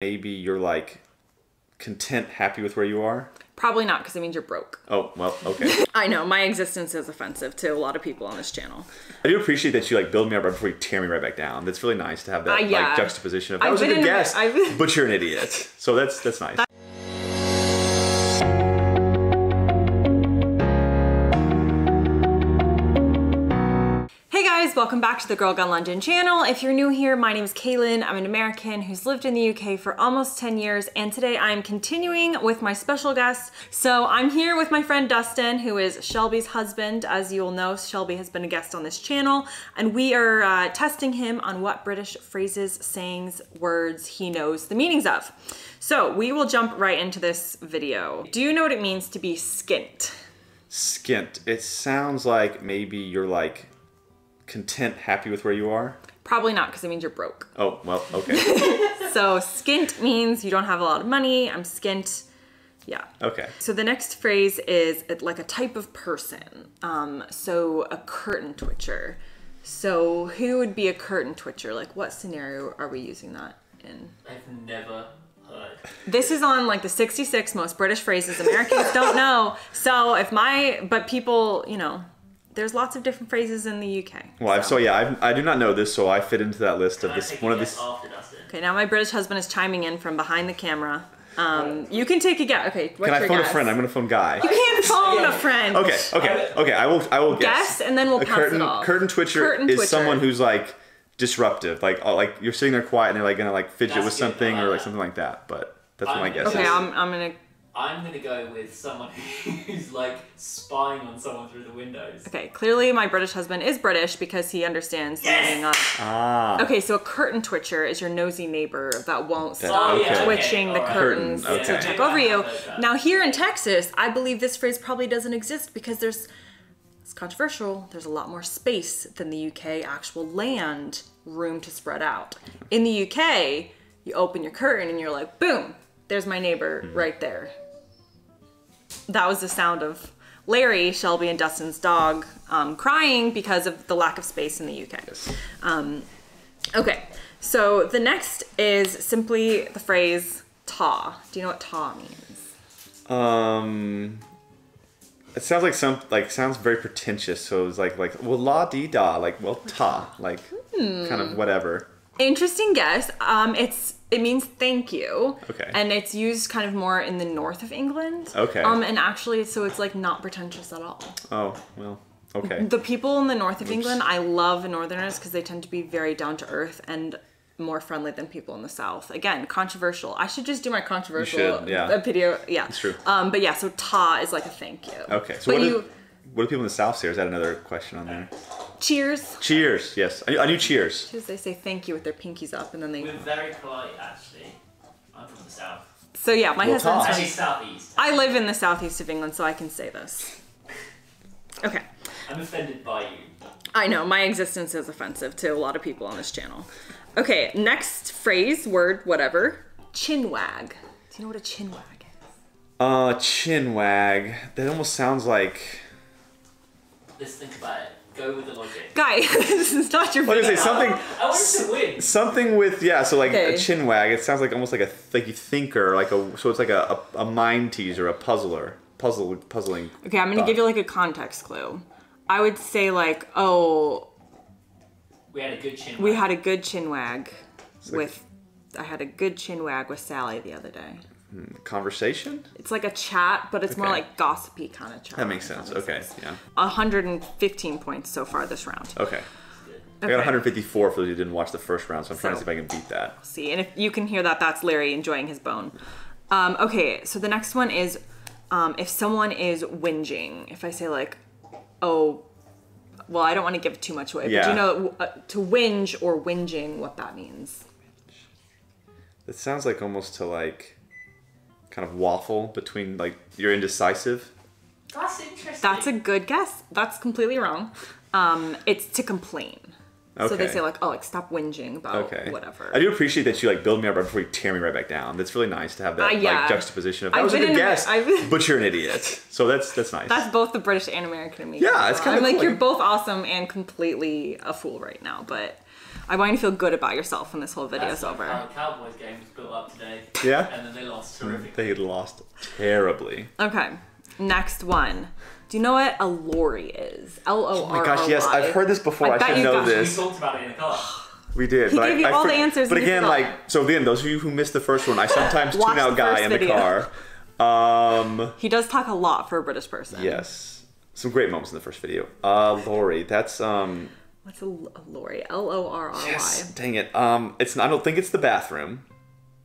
Maybe you're like content, happy with where you are? Probably not, because it means you're broke. Oh, well, okay. I know, my existence is offensive to a lot of people on this channel. I do appreciate that you like build me up right before you tear me right back down. That's really nice to have that yeah. like juxtaposition of that was a good guess, but you're an idiot. So that's nice. Welcome back to the Girl Gone London channel. If you're new here, my name is Kaylin. I'm an American who's lived in the UK for almost 10 years, and today I'm continuing with my special guest. So I'm here with my friend Dustin, who is Shelby's husband. As you'll know, Shelby has been a guest on this channel, and we are testing him on what British phrases, sayings, words he knows the meanings of. So we will jump right into this video. Do you know what it means to be skint? Skint. It sounds like maybe you're like content, happy with where you are? Probably not, because it means you're broke. Oh, well, okay. So skint means you don't have a lot of money. I'm skint. Yeah. Okay. So the next phrase is like a type of person. So a curtain twitcher. So who would be a curtain twitcher? Like what scenario are we using that in? I've never heard. This is on like the 66 most British phrases Americans don't know. So but people, you know, there's lots of different phrases in the UK. Well, I do not know this, so I fit into that list of this one of this. Okay, now my British husband is chiming in from behind the camera. You can take a guess. Okay, what's your guess? Can I phone a friend? I'm gonna phone Guy. You can't phone a friend. Okay. I will guess. And then we'll pass it off. Curtain twitcher is someone who's like disruptive, like you're sitting there quiet and they're like gonna like fidget with something or like something like that. But that's what my guess is. Okay, I'm gonna go with someone who's like spying on someone through the windows. Okay, clearly my British husband is British because he understands the meaning of. Okay, so a curtain twitcher is your nosy neighbor that won't stop twitching the curtains to check over you. Now here in Texas, I believe this phrase probably doesn't exist because it's controversial. There's a lot more space than the UK, actual land, room to spread out. In the UK, you open your curtain and you're like, boom, there's my neighbor right there. That was the sound of Larry, Shelby, and Dustin's dog crying because of the lack of space in the UK. Yes. Okay, so the next is simply the phrase "ta." Do you know what "ta" means? It sounds like sounds very pretentious. So it's like well, la dee da, like well ta, like kind of whatever. Interesting guess. It means thank you. Okay. And it's used kind of more in the north of England. Okay. And actually, so it's like not pretentious at all. Oh, well, okay. The people in the north of England, I love northerners because they tend to be very down to earth and more friendly than people in the south. Again, controversial. I should just do my controversial video. Yeah. It's true. But yeah, so ta is like a thank you. Okay. So what do people in the south say? Is that another question on there? Cheers. Cheers, yes. I knew cheers. They say thank you with their pinkies up and then they... We're very polite, actually. I'm from the south. So yeah, my husband's from... Actually, southeast. I live in the southeast of England, so I can say this. Okay. I'm offended by you. I know, my existence is offensive to a lot of people on this channel. Okay, next phrase, word, whatever. CHINWAG. Do you know what a CHINWAG is? CHINWAG. That almost sounds like... Let's think about it. Go with the logic. Guy, this is not your video. I was gonna say something... I want to win. Something with, so like a CHINWAG, it sounds like almost like you thinker, so it's like a mind teaser, a puzzler. Puzzling. Okay, I'm gonna give you like a context clue. I would say like, oh... We had a good CHINWAG. We had a good CHINWAG with... I had a good CHINWAG with Sally the other day. Conversation? It's like a chat, but it's more like gossipy kind of chat. That makes sense. Okay, yeah. 115 points so far this round. Okay. I got 154 for those who didn't watch the first round, so I'm trying to see if I can beat that. See, and if you can hear that, that's Larry enjoying his bone. Okay, so the next one is if someone is whinging. If I say like, oh, well, I don't want to give too much away, but do you know to whinge or whinging, what that means? It sounds like almost to like kind of waffle between like you're indecisive. That's interesting. That's a good guess. That's completely wrong. It's to complain. Okay. So they say like, oh, like stop whinging about whatever. I do appreciate that you like build me up right before you tear me right back down. That's really nice to have that like juxtaposition of that was a good guess, but you're an idiot. So that's nice. That's both the British and American in me. Yeah, it's kind of like you're both awesome and completely a fool right now, but I want you to feel good about yourself when this whole video's over. How the Cowboys game was built up today. Yeah? And then they lost terrifically. They lost terribly. Okay, next one. Do you know what a lorry is? LORRY. Oh my gosh, yes, I've heard this before. I should know this. We talked about it in the car. We did. He gave you all the answers. But again, so again, those of you who missed the first one, I sometimes tune out Guy in the car. He does talk a lot for a British person. Yes. Some great moments in the first video. Lorry, that's What's a lorry? LORRY. Yes. Dang it. It's not, I don't think it's the bathroom.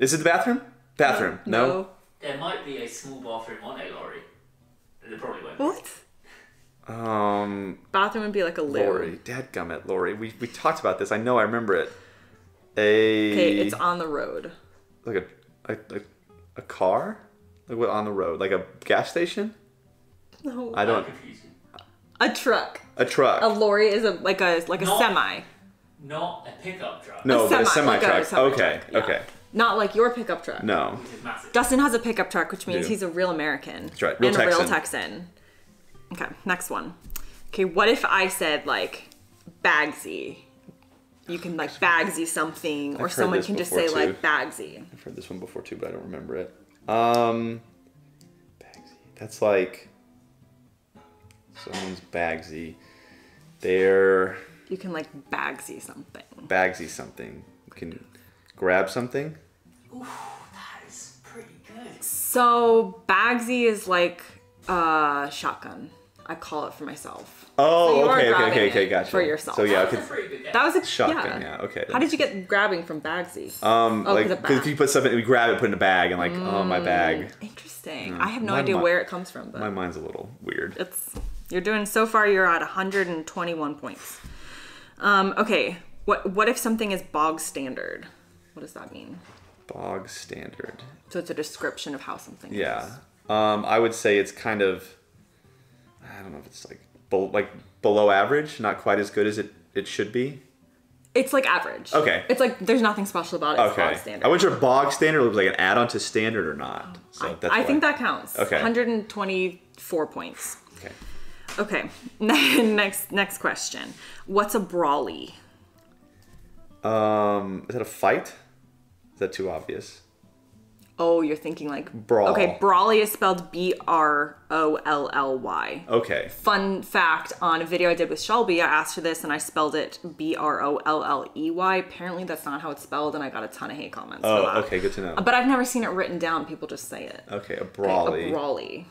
Is it the bathroom? Bathroom. No. There might be a small bathroom on a lorry. There probably won't. What? Bathroom would be like a loo. Lorry. Dadgummit, Lorry. We talked about this. I know. I remember it. Okay, it's on the road. Like a car? Like what, on the road? Like a gas station? No. I don't. A truck. A truck. A lorry is like a semi. Not a pickup truck. No, but a semi truck. Okay. Yeah. Okay. Not like your pickup truck. No. Which is massive. Dustin has a pickup truck, which means he's a real American. That's right. Real and Texan. a real Texan. Okay, next one. Okay, what if I said like BAGSY? You can like BAGSY something, or someone can just say like BAGSY. I've heard this one before too, but I don't remember it. BAGSY. That's like someone's BAGSY. They're. You can like BAGSY something. BAGSY something. You can grab something. Ooh, that is pretty good. So BAGSY is like a shotgun. I call it for myself. Oh, so okay, gotcha. For yourself. So yeah, that was a shotgun. Yeah, okay. How did you get grabbing from BAGSY? Because if you put something, we grab it, put it in a bag, and like, oh, my bag. Interesting. I have no idea where it comes from. But my mind's a little weird. You're doing so far. You're at 121 points. Okay. What if something is bog standard? What does that mean? Bog standard. So it's a description of how something is. Yeah. I would say it's kind of. I don't know if it's like below average, not quite as good as it should be. It's like average. Okay. It's like there's nothing special about it. It's bog standard. I wasn't sure bog standard was like an add-on to standard or not. So I think that counts. Okay. 124 points. Okay. Next question. What's a BROLLY? Is that a fight? Is that too obvious? Oh, you're thinking like brawl. Okay, BROLLY is spelled BROLLY. Okay. Fun fact, on a video I did with Shelby, I asked her this and I spelled it BROLLEY. Apparently that's not how it's spelled, and I got a ton of hate comments for that. Okay, good to know. But I've never seen it written down. People just say it. Okay, a BROLLY. Okay, a BROLLY.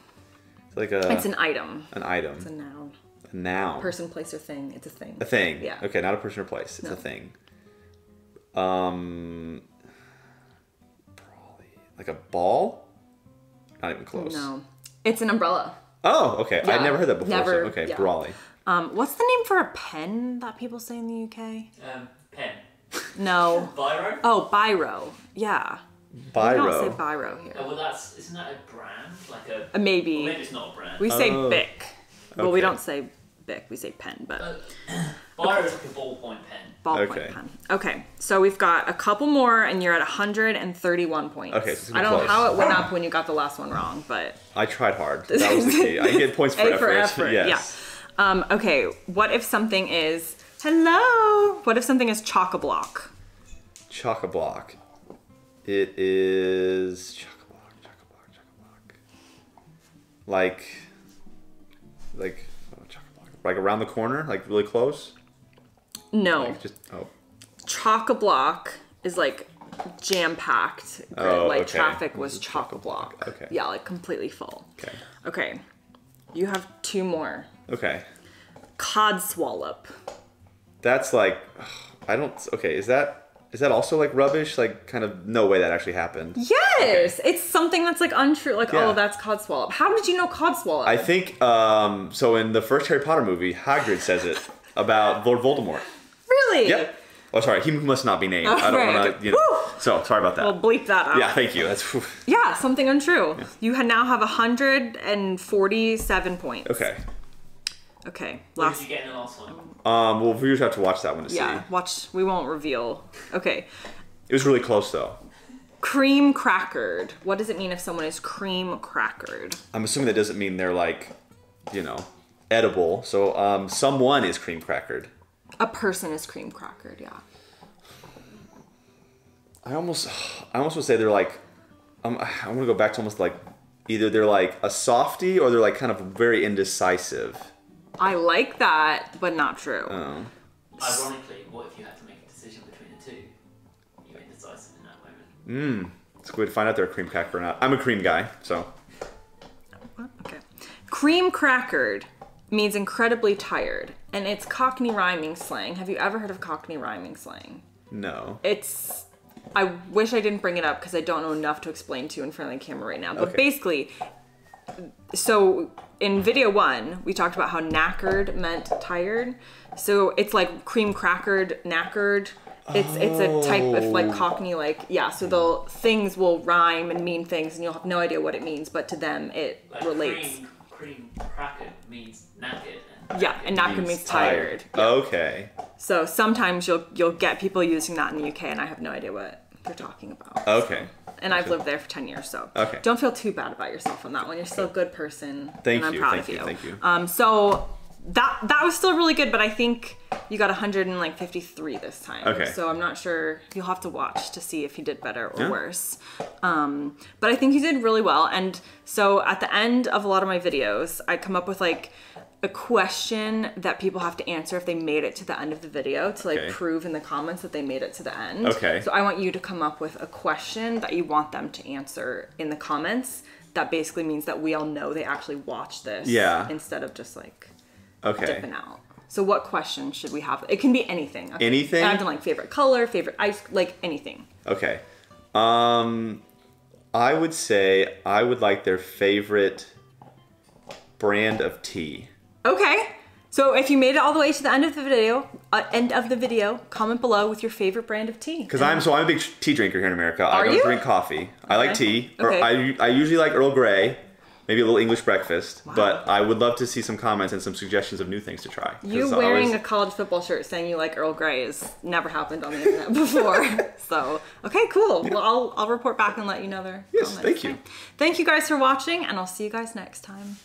It's like a. It's an item. An item. It's a noun. A noun. Person, place, or thing. It's a thing. A thing. Yeah. Okay, not a person or place. It's a thing. BROLLY. Like a ball? Not even close. No. It's an umbrella. Oh, okay. Yeah. I'd never heard that before. Never. So, okay, Yeah. BROLLY. What's the name for a pen that people say in the UK? Pen. No. Biro? Oh, biro. Yeah. Biro. We don't say biro here. Oh, well, isn't that a brand? Like a. Maybe. Well, maybe it's not a brand. We say Bic. Well, we Okay. don't say Bic. We say pen, but. Biro is like a ballpoint pen. Ballpoint pen. Okay, so we've got a couple more, and you're at 131 points. Okay, so I don't know how it went up when you got the last one wrong, but I tried hard. That was the key. I get points for effort. Yes. Yeah. Okay, what if something is hello? What if something is chock-a-block? Chock-a-block. It is chock-a-block. Like chock-a-block. Like around the corner, like really close. No. Like just Chock-a-block is like jam-packed. Like traffic was chock-a-block. Okay. Yeah, like completely full. Okay. Okay. You have two more. Okay. CODSWALLOP. That's like, okay, is that also like rubbish? Like kind of no way that actually happened. Yes! Okay. It's something that's like untrue. Like, yeah. Oh, that's CODSWALLOP. How did you know CODSWALLOP? I think, so in the first Harry Potter movie, Hagrid says it about Lord Voldemort. Really? Yep. Oh, sorry, he must not be named. Oh, I don't want to, So, sorry about that. We'll bleep that out. Yeah, thank you. That's. Yeah, something untrue. Yeah. You now have 147 points. Okay. Okay. What did you get in the last one? Well, viewers have to watch that one to see. Yeah, we won't reveal. Okay. It was really close, though. Cream crackered. What does it mean if someone is cream crackered? I'm assuming that doesn't mean they're like, edible. So, someone is cream crackered. A person is cream crackered, yeah. I almost would say they're like, I'm gonna go back to almost like either they're like a softie or they're like kind of very indecisive. I like that, but not true. Oh. Ironically, what if you had to make a decision between the two? You're indecisive in that moment. It's a good way to find out they're a cream cracker or not. I'm a cream guy, so. Okay. Cream crackered means incredibly tired, and it's Cockney rhyming slang. Have you ever heard of Cockney rhyming slang? No. I wish I didn't bring it up because I don't know enough to explain to you in front of the camera right now. But basically, so in video 1, we talked about how knackered meant tired. So it's like cream crackered, knackered. It's a type of like Cockney, like, yeah, so things will rhyme and mean things and you'll have no idea what it means, but to them it like relates. Cream crackered means knackered. And knackered means tired. Yeah. Okay. So sometimes you'll get people using that in the UK and I have no idea what they're talking about. Okay. And I've lived there for 10 years, so don't feel too bad about yourself on that one. You're still a good person. Thank and you. I'm proud of you. Thank you. So that was still really good, but I think you got 153 this time. Okay. So I'm not sure. You'll have to watch to see if you did better or worse. But I think you did really well. And so at the end of a lot of my videos, I come up with like a question that people have to answer if they made it to the end of the video to like prove in the comments that they made it to the end. Okay. So I want you to come up with a question that you want them to answer in the comments. That basically means that we all know they actually watched this. Yeah. Instead of just like dipping out. So what question should we have? It can be anything. Okay. Anything? I've done like favorite color, favorite ice, like anything. Okay. I would say I would like their favorite brand of tea. Okay. So if you made it all the way to the end of the video, comment below with your favorite brand of tea. Because I'm a big tea drinker here in America. I don't drink coffee. I like tea. Okay. I usually like Earl Grey. Maybe a little English breakfast, but I would love to see some comments and some suggestions of new things to try. You wearing a college football shirt saying you like Earl Grey has never happened on the internet before. So, okay, cool. Yeah. Well, I'll report back and let you know their comments. Thank you. Thank you guys for watching, and I'll see you guys next time.